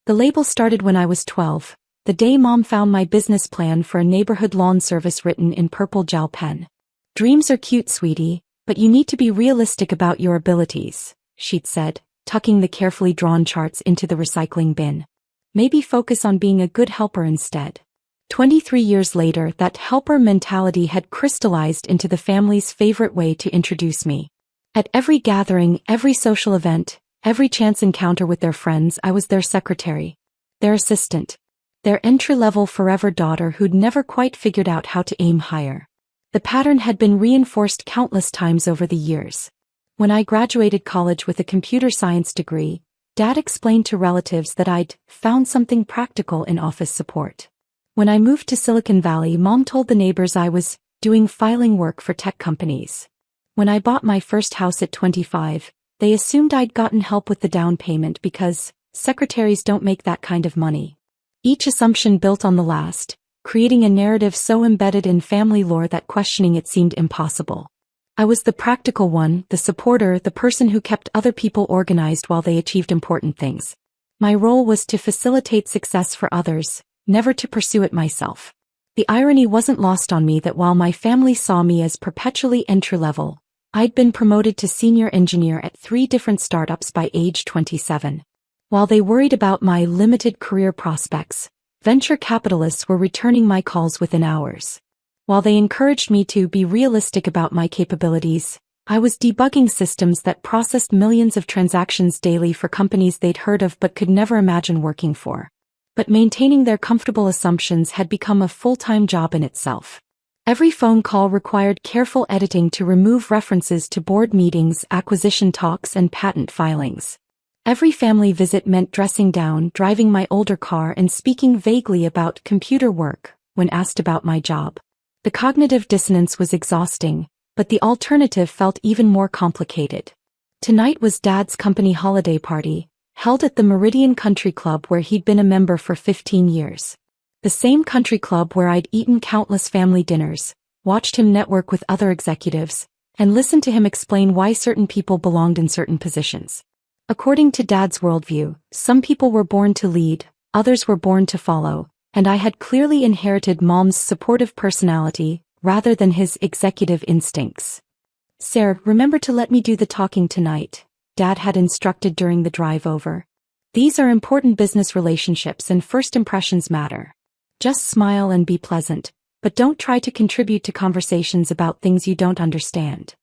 The label started when I was 12, the day Mom found my business plan for a neighborhood lawn service written in purple gel pen. "Dreams are cute, sweetie, but you need to be realistic about your abilities," she'd said, tucking the carefully drawn charts into the recycling bin. "Maybe focus on being a good helper instead." 23 years later, that helper mentality had crystallized into the family's favorite way to introduce me. At every gathering, every social event, every chance encounter with their friends, I was their secretary, their assistant, their entry-level forever daughter who'd never quite figured out how to aim higher. The pattern had been reinforced countless times over the years. When I graduated college with a computer science degree, Dad explained to relatives that I'd found something practical in office support. When I moved to Silicon Valley, Mom told the neighbors I was doing filing work for tech companies. When I bought my first house at 25, they assumed I'd gotten help with the down payment because secretaries don't make that kind of money. Each assumption built on the last, creating a narrative so embedded in family lore that questioning it seemed impossible. I was the practical one, the supporter, the person who kept other people organized while they achieved important things. My role was to facilitate success for others, never to pursue it myself. The irony wasn't lost on me that while my family saw me as perpetually entry-level, I'd been promoted to senior engineer at 3 different startups by age 27. While they worried about my limited career prospects, venture capitalists were returning my calls within hours. While they encouraged me to be realistic about my capabilities, I was debugging systems that processed millions of transactions daily for companies they'd heard of but could never imagine working for. But maintaining their comfortable assumptions had become a full-time job in itself. Every phone call required careful editing to remove references to board meetings, acquisition talks, and patent filings. Every family visit meant dressing down, driving my older car, and speaking vaguely about computer work when asked about my job. The cognitive dissonance was exhausting, but the alternative felt even more complicated. Tonight was Dad's company holiday party, held at the Meridian Country Club where he'd been a member for 15 years. The same country club where I'd eaten countless family dinners, watched him network with other executives, and listened to him explain why certain people belonged in certain positions. According to Dad's worldview, some people were born to lead, others were born to follow, and I had clearly inherited Mom's supportive personality rather than his executive instincts. "Sarah, remember to let me do the talking tonight," Dad had instructed during the drive over. "These are important business relationships and first impressions matter. Just smile and be pleasant, but don't try to contribute to conversations about things you don't understand."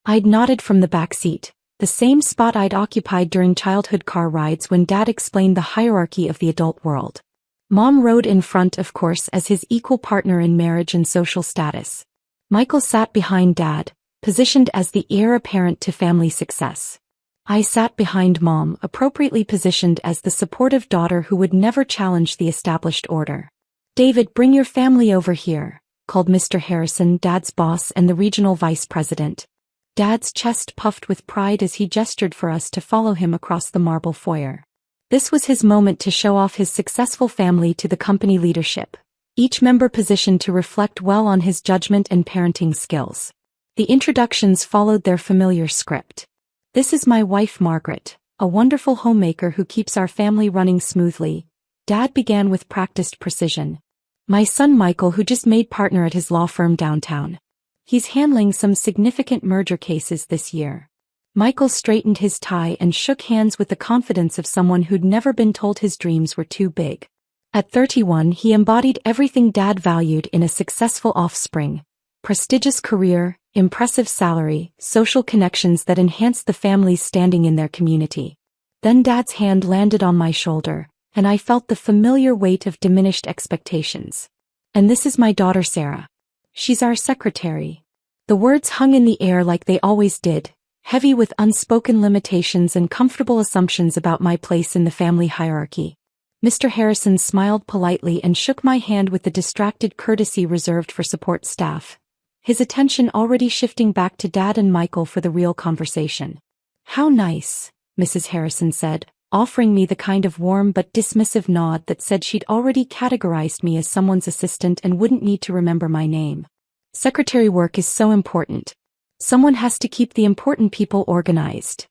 I'd nodded from the back seat, the same spot I'd occupied during childhood car rides when Dad explained the hierarchy of the adult world. Mom rode in front, of course, as his equal partner in marriage and social status. Michael sat behind Dad, positioned as the heir apparent to family success. I sat behind Mom, appropriately positioned as the supportive daughter who would never challenge the established order. "David, bring your family over here," called Mr. Harrison, Dad's boss and the regional vice president. Dad's chest puffed with pride as he gestured for us to follow him across the marble foyer. This was his moment to show off his successful family to the company leadership, each member positioned to reflect well on his judgment and parenting skills. The introductions followed their familiar script. "This is my wife Margaret, a wonderful homemaker who keeps our family running smoothly," Dad began with practiced precision. "My son Michael, who just made partner at his law firm downtown. He's handling some significant merger cases this year." Michael straightened his tie and shook hands with the confidence of someone who'd never been told his dreams were too big. At 31, he embodied everything Dad valued in a successful offspring: prestigious career, impressive salary, social connections that enhanced the family's standing in their community. Then Dad's hand landed on my shoulder, and I felt the familiar weight of diminished expectations. "And this is my daughter Sarah. She's our secretary." The words hung in the air like they always did, heavy with unspoken limitations and comfortable assumptions about my place in the family hierarchy. Mr. Harrison smiled politely and shook my hand with the distracted courtesy reserved for support staff, his attention already shifting back to Dad and Michael for the real conversation. "How nice," Mrs. Harrison said, offering me the kind of warm but dismissive nod that said she'd already categorized me as someone's assistant and wouldn't need to remember my name. "Secretary work is so important. Someone has to keep the important people organized."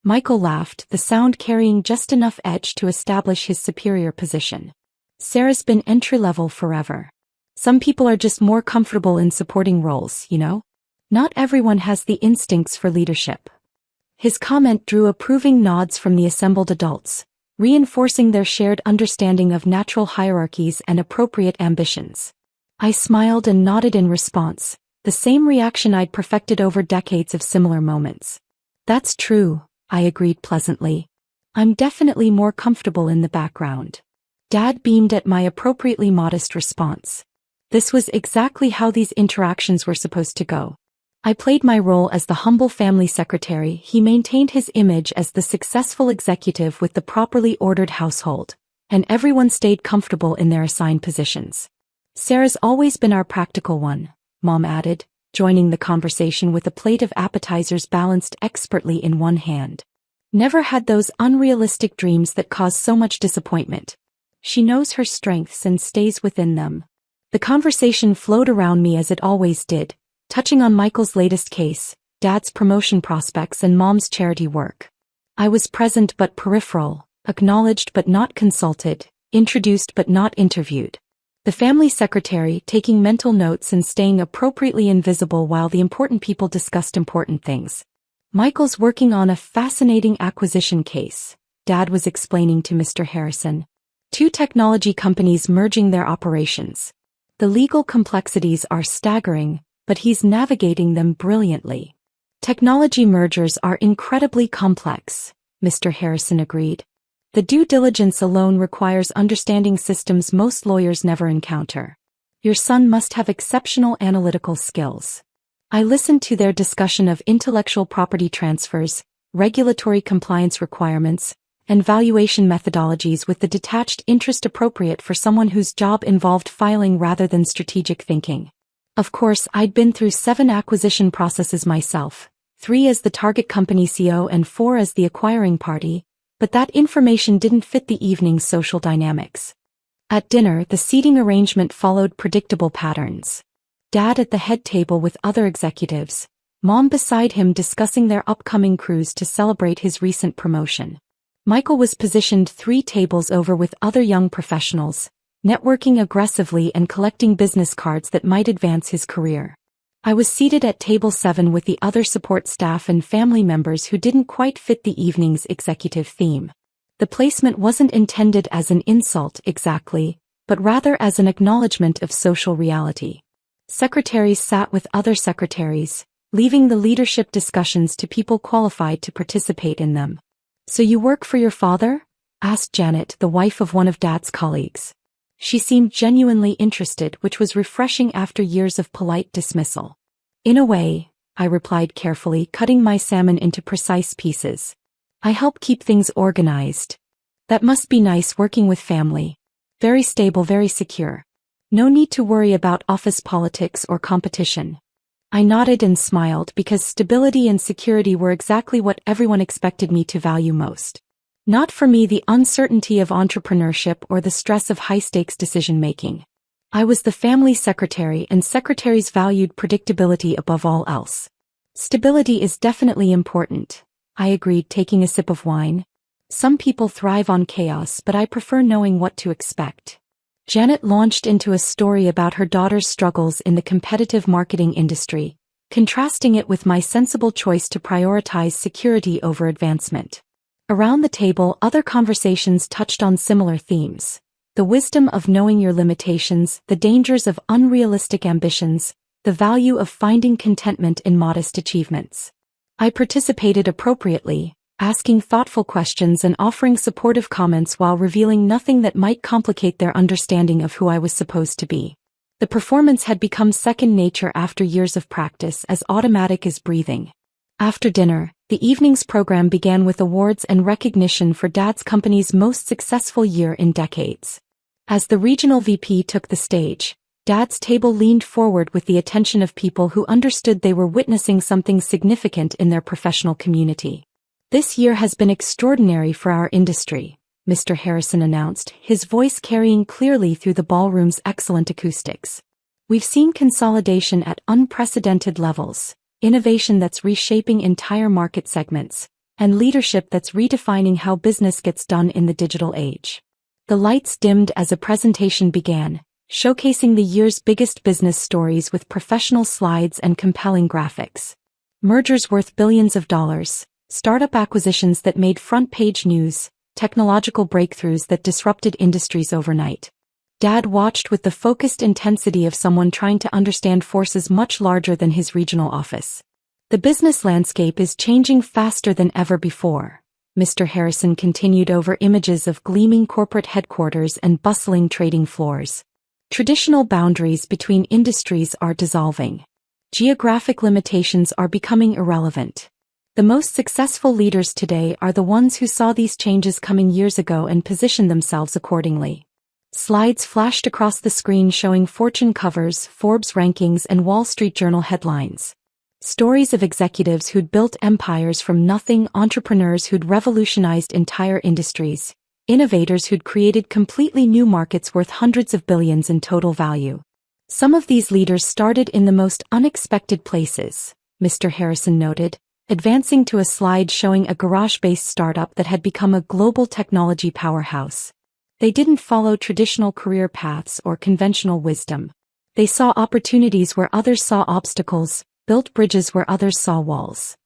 Michael laughed, the sound carrying just enough edge to establish his superior position. Sarah's been entry-level forever. Some people are just more comfortable in supporting roles, you know? Not everyone has the instincts for leadership. His comment drew approving nods from the assembled adults, reinforcing their shared understanding of natural hierarchies and appropriate ambitions. I smiled and nodded in response, the same reaction I'd perfected over decades of similar moments. That's true, I agreed pleasantly. I'm definitely more comfortable in the background. Dad beamed at my appropriately modest response. This was exactly how these interactions were supposed to go. I played my role as the humble family secretary. He maintained his image as the successful executive with the properly ordered household, and everyone stayed comfortable in their assigned positions. Sarah's always been our practical one, Mom added, joining the conversation with a plate of appetizers balanced expertly in one hand. Never had those unrealistic dreams that cause so much disappointment. She knows her strengths and stays within them. The conversation flowed around me as it always did, touching on Michael's latest case, Dad's promotion prospects and Mom's charity work. I was present but peripheral, acknowledged but not consulted, introduced but not interviewed. The family secretary taking mental notes and staying appropriately invisible while the important people discussed important things. Michael's working on a fascinating acquisition case, Dad was explaining to Mr. Harrison. 2 technology companies merging their operations. The legal complexities are staggering, but he's navigating them brilliantly. Technology mergers are incredibly complex, Mr. Harrison agreed. The due diligence alone requires understanding systems most lawyers never encounter. Your son must have exceptional analytical skills. I listened to their discussion of intellectual property transfers, regulatory compliance requirements, and valuation methodologies with the detached interest appropriate for someone whose job involved filing rather than strategic thinking. Of course, I'd been through 7 acquisition processes myself, 3 as the target company CEO and 4 as the acquiring party, but that information didn't fit the evening's social dynamics. At dinner, the seating arrangement followed predictable patterns. Dad at the head table with other executives, Mom beside him discussing their upcoming cruise to celebrate his recent promotion. Michael was positioned 3 tables over with other young professionals, networking aggressively and collecting business cards that might advance his career. I was seated at table 7 with the other support staff and family members who didn't quite fit the evening's executive theme. The placement wasn't intended as an insult exactly, but rather as an acknowledgement of social reality. Secretaries sat with other secretaries, leaving the leadership discussions to people qualified to participate in them. "So you work for your father?" asked Janet, the wife of one of Dad's colleagues. She seemed genuinely interested, which was refreshing after years of polite dismissal. "In a way," I replied carefully, cutting my salmon into precise pieces. "I help keep things organized." "That must be nice working with family. Very stable, very secure. No need to worry about office politics or competition." I nodded and smiled because stability and security were exactly what everyone expected me to value most. Not for me the uncertainty of entrepreneurship or the stress of high-stakes decision-making. I was the family secretary, and secretaries valued predictability above all else. "Stability is definitely important," I agreed, taking a sip of wine. "Some people thrive on chaos, but I prefer knowing what to expect." Janet launched into a story about her daughter's struggles in the competitive marketing industry, contrasting it with my sensible choice to prioritize security over advancement. Around the table, other conversations touched on similar themes: the wisdom of knowing your limitations, the dangers of unrealistic ambitions, the value of finding contentment in modest achievements. I participated appropriately, asking thoughtful questions and offering supportive comments while revealing nothing that might complicate their understanding of who I was supposed to be. The performance had become second nature after years of practice, as automatic as breathing. After dinner, the evening's program began with awards and recognition for Dad's company's most successful year in decades. As the regional VP took the stage, Dad's table leaned forward with the attention of people who understood they were witnessing something significant in their professional community. "This year has been extraordinary for our industry," Mr. Harrison announced, his voice carrying clearly through the ballroom's excellent acoustics. "We've seen consolidation at unprecedented levels, innovation that's reshaping entire market segments, and leadership that's redefining how business gets done in the digital age. The lights dimmed as a presentation began, showcasing the year's biggest business stories with professional slides and compelling graphics. Mergers worth billions of dollars, startup acquisitions that made front-page news, technological breakthroughs that disrupted industries overnight. Dad watched with the focused intensity of someone trying to understand forces much larger than his regional office. The business landscape is changing faster than ever before, Mr. Harrison continued over images of gleaming corporate headquarters and bustling trading floors. Traditional boundaries between industries are dissolving. Geographic limitations are becoming irrelevant. The most successful leaders today are the ones who saw these changes coming years ago and positioned themselves accordingly. Slides flashed across the screen showing Fortune covers, Forbes rankings, and Wall Street Journal headlines. Stories of executives who'd built empires from nothing, entrepreneurs who'd revolutionized entire industries, innovators who'd created completely new markets worth hundreds of billions in total value. Some of these leaders started in the most unexpected places, Mr. Harrison noted, advancing to a slide showing a garage-based startup that had become a global technology powerhouse. They didn't follow traditional career paths or conventional wisdom. They saw opportunities where others saw obstacles, built bridges where others saw walls.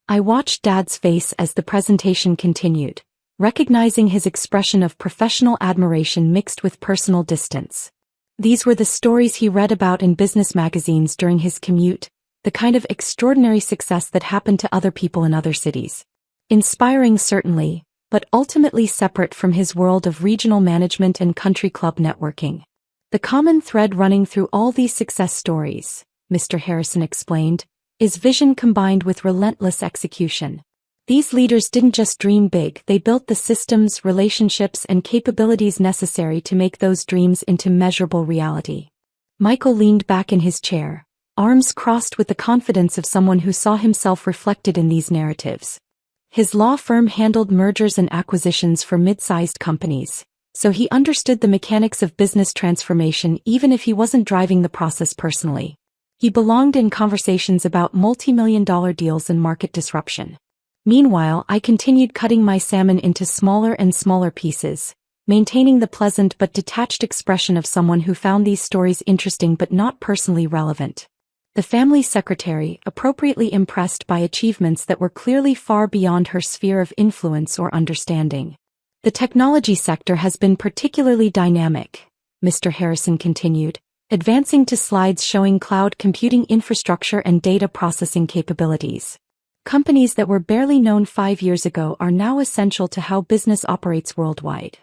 I watched Dad's face as the presentation continued, recognizing his expression of professional admiration mixed with personal distance. These were the stories he read about in business magazines during his commute, the kind of extraordinary success that happened to other people in other cities. Inspiring certainly, but ultimately separate from his world of regional management and country club networking. The common thread running through all these success stories, Mr. Harrison explained, is vision combined with relentless execution. These leaders didn't just dream big, they built the systems, relationships, and capabilities necessary to make those dreams into measurable reality. Michael leaned back in his chair, arms crossed with the confidence of someone who saw himself reflected in these narratives. His law firm handled mergers and acquisitions for mid-sized companies, so he understood the mechanics of business transformation even if he wasn't driving the process personally. He belonged in conversations about multi-million-dollar deals and market disruption. Meanwhile, I continued cutting my salmon into smaller and smaller pieces, maintaining the pleasant but detached expression of someone who found these stories interesting but not personally relevant. The family secretary, appropriately impressed by achievements that were clearly far beyond her sphere of influence or understanding. The technology sector has been particularly dynamic, Mr. Harrison continued, advancing to slides showing cloud computing infrastructure and data processing capabilities. Companies that were barely known 5 years ago are now essential to how business operates worldwide.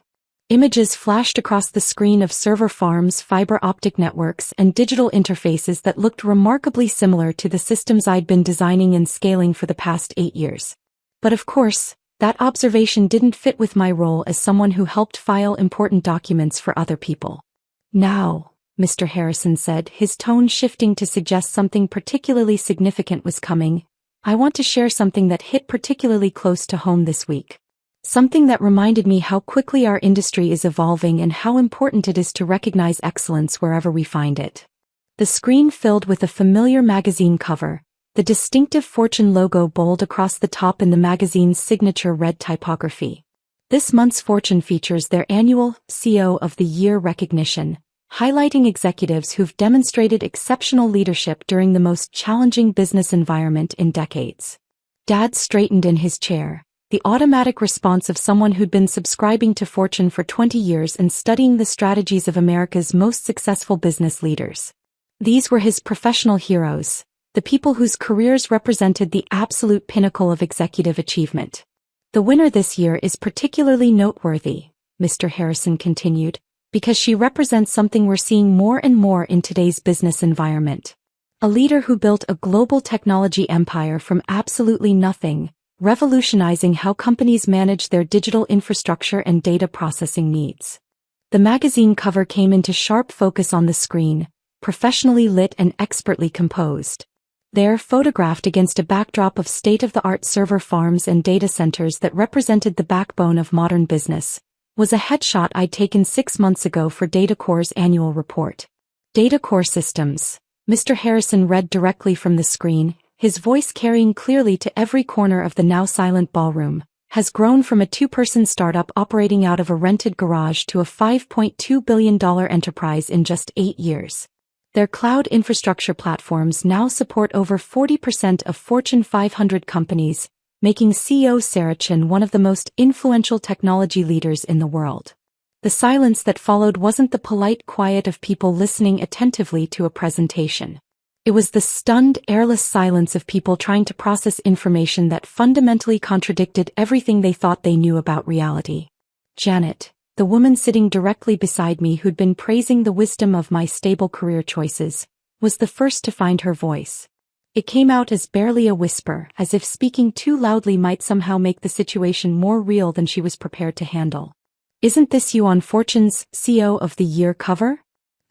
Images flashed across the screen of server farms, fiber optic networks, and digital interfaces that looked remarkably similar to the systems I'd been designing and scaling for the past 8 years. But of course, that observation didn't fit with my role as someone who helped file important documents for other people. Now, Mr. Harrison said, his tone shifting to suggest something particularly significant was coming, I want to share something that hit particularly close to home this week. Something that reminded me how quickly our industry is evolving and how important it is to recognize excellence wherever we find it. The screen filled with a familiar magazine cover, the distinctive Fortune logo bold across the top in the magazine's signature red typography. This month's Fortune features their annual CEO of the Year recognition, highlighting executives who've demonstrated exceptional leadership during the most challenging business environment in decades. Dad straightened in his chair, the automatic response of someone who'd been subscribing to Fortune for 20 years and studying the strategies of America's most successful business leaders. These were his professional heroes, the people whose careers represented the absolute pinnacle of executive achievement. The winner this year is particularly noteworthy, Mr. Harrison continued, because she represents something we're seeing more and more in today's business environment. A leader who built a global technology empire from absolutely nothing, revolutionizing how companies manage their digital infrastructure and data processing needs. The magazine cover came into sharp focus on the screen, professionally lit and expertly composed. There, photographed against a backdrop of state-of-the-art server farms and data centers that represented the backbone of modern business, was a headshot I'd taken 6 months ago for DataCore's annual report. DataCore Systems, Mr. Harrison read directly from the screen, his voice carrying clearly to every corner of the now silent ballroom, has grown from a two-person startup operating out of a rented garage to a $5.2 billion enterprise in just 8 years. Their cloud infrastructure platforms now support over 40% of Fortune 500 companies, making CEO Sarah Chen one of the most influential technology leaders in the world. The silence that followed wasn't the polite quiet of people listening attentively to a presentation. It was the stunned, airless silence of people trying to process information that fundamentally contradicted everything they thought they knew about reality. Janet, the woman sitting directly beside me who'd been praising the wisdom of my stable career choices, was the first to find her voice. It came out as barely a whisper, as if speaking too loudly might somehow make the situation more real than she was prepared to handle. "Isn't this you on Fortune's CEO of the Year cover?"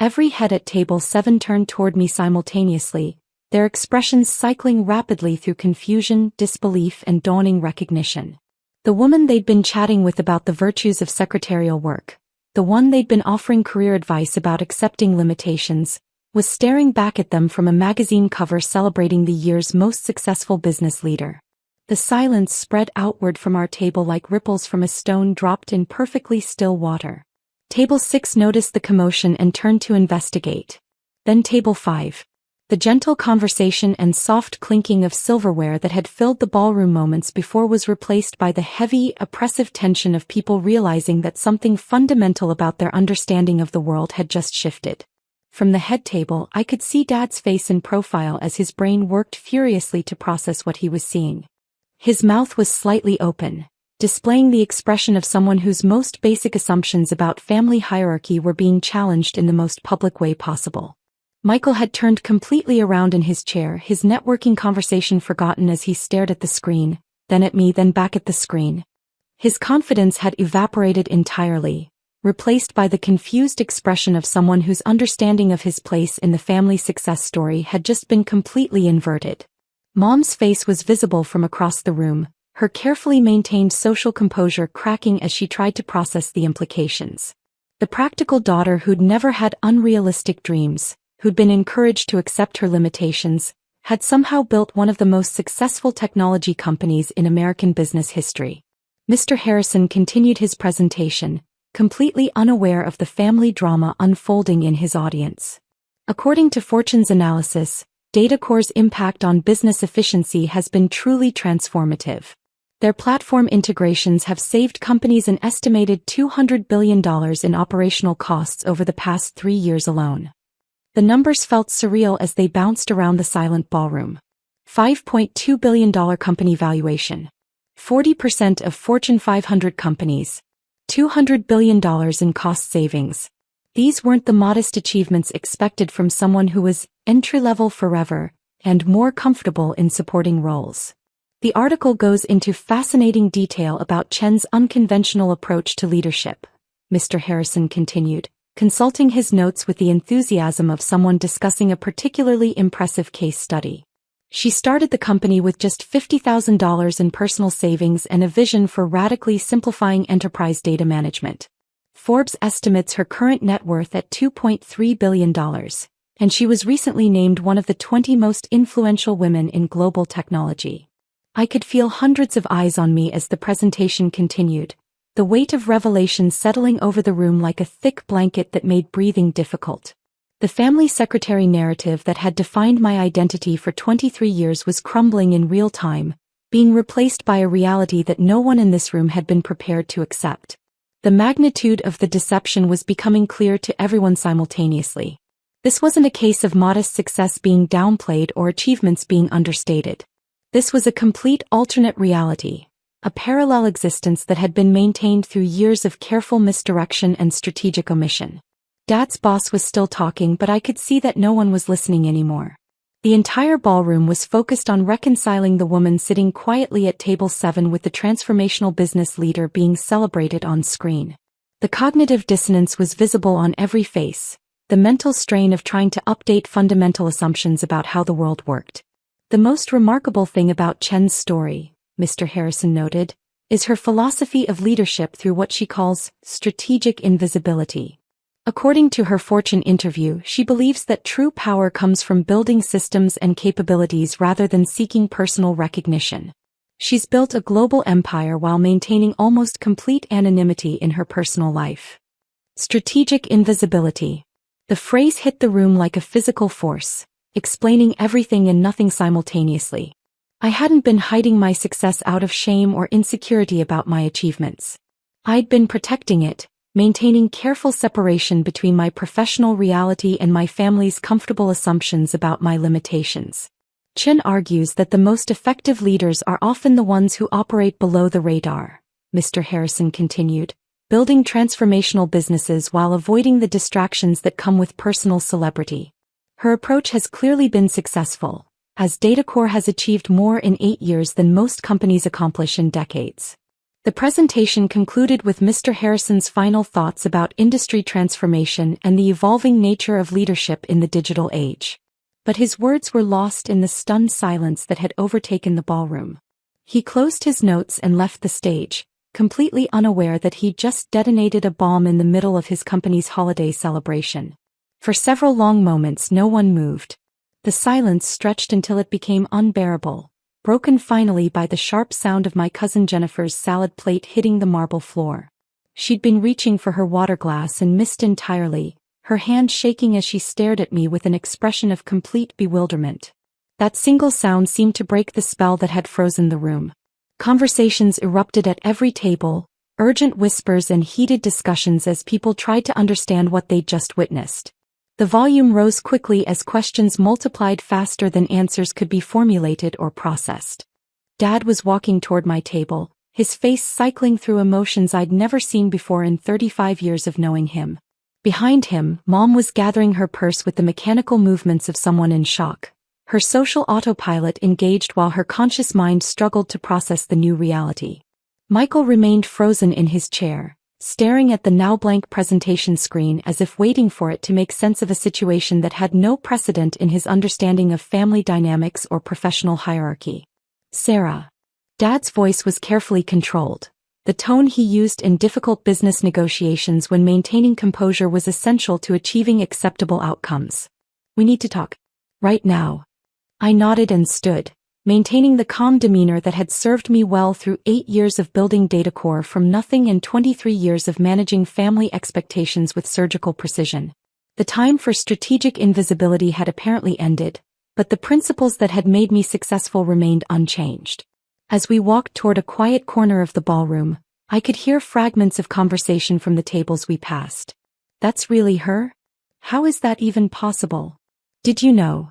Every head at table 7 turned toward me simultaneously, their expressions cycling rapidly through confusion, disbelief, and dawning recognition. The woman they'd been chatting with about the virtues of secretarial work, the one they'd been offering career advice about accepting limitations, was staring back at them from a magazine cover celebrating the year's most successful business leader. The silence spread outward from our table like ripples from a stone dropped in perfectly still water. Table 6 noticed the commotion and turned to investigate. Then Table 5. The gentle conversation and soft clinking of silverware that had filled the ballroom moments before was replaced by the heavy, oppressive tension of people realizing that something fundamental about their understanding of the world had just shifted. From the head table, I could see Dad's face in profile as his brain worked furiously to process what he was seeing. His mouth was slightly open, displaying the expression of someone whose most basic assumptions about family hierarchy were being challenged in the most public way possible. Michael had turned completely around in his chair, his networking conversation forgotten as he stared at the screen, then at me, then back at the screen. His confidence had evaporated entirely, replaced by the confused expression of someone whose understanding of his place in the family success story had just been completely inverted. Mom's face was visible from across the room, her carefully maintained social composure cracking as she tried to process the implications. The practical daughter who'd never had unrealistic dreams, who'd been encouraged to accept her limitations, had somehow built one of the most successful technology companies in American business history. Mr. Harrison continued his presentation, completely unaware of the family drama unfolding in his audience. According to Fortune's analysis, DataCore's impact on business efficiency has been truly transformative. Their platform integrations have saved companies an estimated $200 billion in operational costs over the past 3 years alone. The numbers felt surreal as they bounced around the silent ballroom. $5.2 billion company valuation. 40% of Fortune 500 companies. $200 billion in cost savings. These weren't the modest achievements expected from someone who was entry-level forever and more comfortable in supporting roles. The article goes into fascinating detail about Chen's unconventional approach to leadership, Mr. Harrison continued, consulting his notes with the enthusiasm of someone discussing a particularly impressive case study. She started the company with just $50,000 in personal savings and a vision for radically simplifying enterprise data management. Forbes estimates her current net worth at $2.3 billion, and she was recently named one of the 20 most influential women in global technology. I could feel hundreds of eyes on me as the presentation continued, the weight of revelation settling over the room like a thick blanket that made breathing difficult. The family secretary narrative that had defined my identity for 23 years was crumbling in real time, being replaced by a reality that no one in this room had been prepared to accept. The magnitude of the deception was becoming clear to everyone simultaneously. This wasn't a case of modest success being downplayed or achievements being understated. This was a complete alternate reality, a parallel existence that had been maintained through years of careful misdirection and strategic omission. Dad's boss was still talking, but I could see that no one was listening anymore. The entire ballroom was focused on reconciling the woman sitting quietly at table 7 with the transformational business leader being celebrated on screen. The cognitive dissonance was visible on every face, the mental strain of trying to update fundamental assumptions about how the world worked. The most remarkable thing about Chen's story, Mr. Harrison noted, is her philosophy of leadership through what she calls strategic invisibility. According to her Fortune interview, she believes that true power comes from building systems and capabilities rather than seeking personal recognition. She's built a global empire while maintaining almost complete anonymity in her personal life. Strategic invisibility. The phrase hit the room like a physical force, explaining everything and nothing simultaneously. I hadn't been hiding my success out of shame or insecurity about my achievements. I'd been protecting it, maintaining careful separation between my professional reality and my family's comfortable assumptions about my limitations. Chen argues that the most effective leaders are often the ones who operate below the radar, Mr. Harrison continued, building transformational businesses while avoiding the distractions that come with personal celebrity. Her approach has clearly been successful, as DataCore has achieved more in 8 years than most companies accomplish in decades. The presentation concluded with Mr. Harrison's final thoughts about industry transformation and the evolving nature of leadership in the digital age. But his words were lost in the stunned silence that had overtaken the ballroom. He closed his notes and left the stage, completely unaware that he'd just detonated a bomb in the middle of his company's holiday celebration. For several long moments no one moved. The silence stretched until it became unbearable, broken finally by the sharp sound of my cousin Jennifer's salad plate hitting the marble floor. She'd been reaching for her water glass and missed entirely, her hand shaking as she stared at me with an expression of complete bewilderment. That single sound seemed to break the spell that had frozen the room. Conversations erupted at every table, urgent whispers and heated discussions as people tried to understand what they'd just witnessed. The volume rose quickly as questions multiplied faster than answers could be formulated or processed. Dad was walking toward my table, his face cycling through emotions I'd never seen before in 35 years of knowing him. Behind him, Mom was gathering her purse with the mechanical movements of someone in shock, her social autopilot engaged while her conscious mind struggled to process the new reality. Michael remained frozen in his chair, staring at the now blank presentation screen as if waiting for it to make sense of a situation that had no precedent in his understanding of family dynamics or professional hierarchy. Sarah. Dad's voice was carefully controlled. The tone he used in difficult business negotiations when maintaining composure was essential to achieving acceptable outcomes. We need to talk. Right now. I nodded and stood, maintaining the calm demeanor that had served me well through 8 years of building DataCore from nothing and 23 years of managing family expectations with surgical precision. The time for strategic invisibility had apparently ended, but the principles that had made me successful remained unchanged. As we walked toward a quiet corner of the ballroom, I could hear fragments of conversation from the tables we passed. That's really her? How is that even possible? Did you know?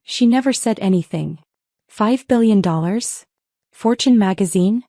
She never said anything. $5 billion? Fortune magazine?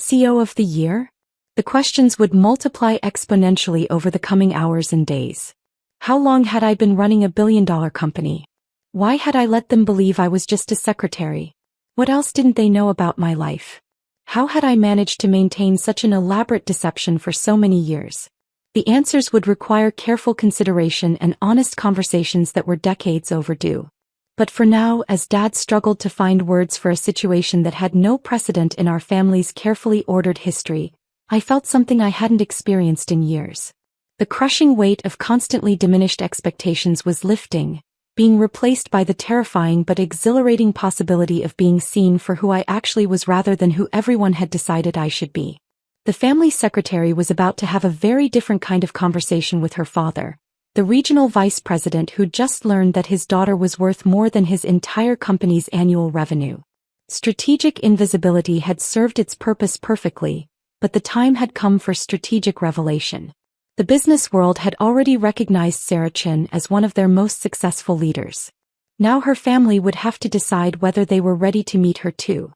CEO of the year? The questions would multiply exponentially over the coming hours and days. How long had I been running a billion-dollar company? Why had I let them believe I was just a secretary? What else didn't they know about my life? How had I managed to maintain such an elaborate deception for so many years? The answers would require careful consideration and honest conversations that were decades overdue. But for now, as Dad struggled to find words for a situation that had no precedent in our family's carefully ordered history, I felt something I hadn't experienced in years. The crushing weight of constantly diminished expectations was lifting, being replaced by the terrifying but exhilarating possibility of being seen for who I actually was rather than who everyone had decided I should be. The family secretary was about to have a very different kind of conversation with her father, the regional vice president who'd just learned that his daughter was worth more than his entire company's annual revenue. Strategic invisibility had served its purpose perfectly, but the time had come for strategic revelation. The business world had already recognized Sarah Chen as one of their most successful leaders. Now her family would have to decide whether they were ready to meet her too.